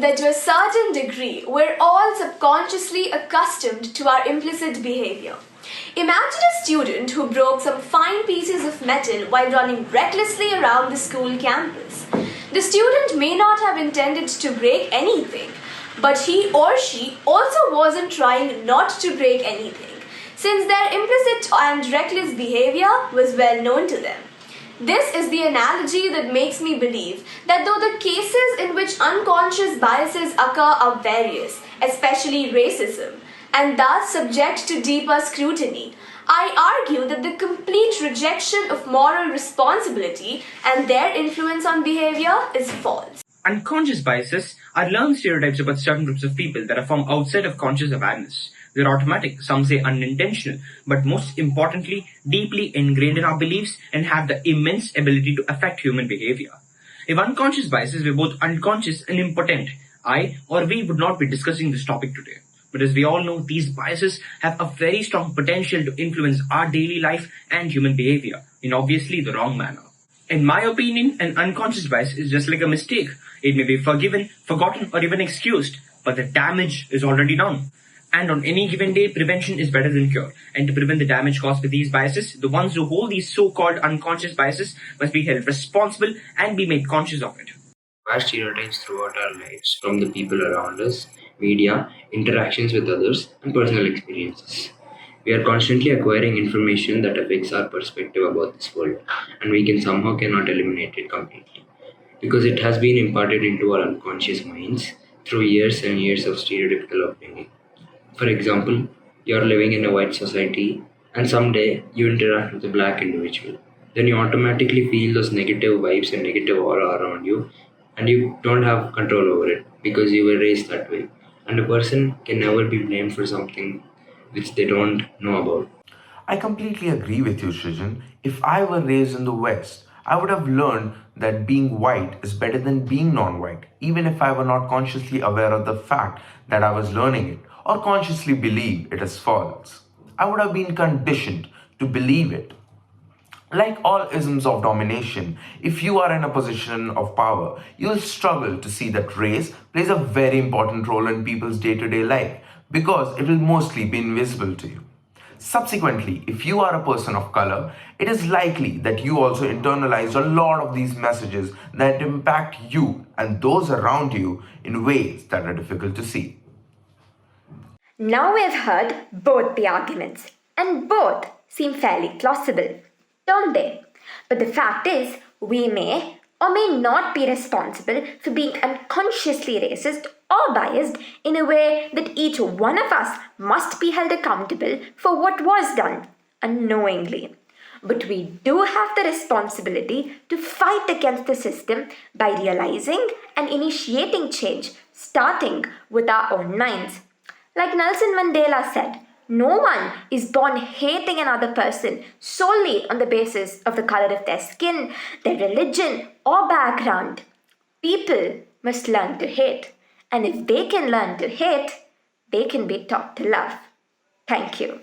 that to a certain degree, we're all subconsciously accustomed to our implicit behavior. Imagine a student who broke some fine pieces of metal while running recklessly around the school campus. The student may not have intended to break anything, but he or she also wasn't trying not to break anything, since their implicit and reckless behavior was well known to them. This is the analogy that makes me believe that though the cases in which unconscious biases occur are various, especially racism, and thus subject to deeper scrutiny, I argue that the complete rejection of moral responsibility and their influence on behavior is false. Unconscious biases are learned stereotypes about certain groups of people that are formed outside of conscious awareness. They're automatic, some say unintentional, but most importantly, deeply ingrained in our beliefs and have the immense ability to affect human behavior. If unconscious biases were both unconscious and impotent, I or we would not be discussing this topic today. But as we all know, these biases have a very strong potential to influence our daily life and human behavior in obviously the wrong manner. In my opinion, an unconscious bias is just like a mistake. It may be forgiven, forgotten, or even excused, but the damage is already done. And on any given day, prevention is better than cure. And to prevent the damage caused by these biases, the ones who hold these so-called unconscious biases must be held responsible and be made conscious of it. Our stereotypes throughout our lives, from the people around us, media, interactions with others, and personal experiences. We are constantly acquiring information that affects our perspective about this world, and we cannot eliminate it completely because it has been imparted into our unconscious minds through years and years of stereotypical upbringing. For example, you're living in a white society and someday you interact with a black individual. Then you automatically feel those negative vibes and negative aura around you, and you don't have control over it because you were raised that way. And a person can never be blamed for something which they don't know about. I completely agree with you, Srijan. If I were raised in the West, I would have learned that being white is better than being non-white, even if I were not consciously aware of the fact that I was learning it or consciously believe it is false. I would have been conditioned to believe it. Like all isms of domination, if you are in a position of power, you will struggle to see that race plays a very important role in people's day-to-day life because it will mostly be invisible to you. Subsequently, if you are a person of color, it is likely that you also internalize a lot of these messages that impact you and those around you in ways that are difficult to see. Now we've heard both the arguments, and both seem fairly plausible, don't they? But the fact is, we may or may not be responsible for being unconsciously racist or biased in a way that each one of us must be held accountable for what was done unknowingly. But we do have the responsibility to fight against the system by realizing and initiating change, starting with our own minds. Like Nelson Mandela said, no one is born hating another person solely on the basis of the color of their skin, their religion, or background. People must learn to hate. And if they can learn to hate, they can be taught to love. Thank you.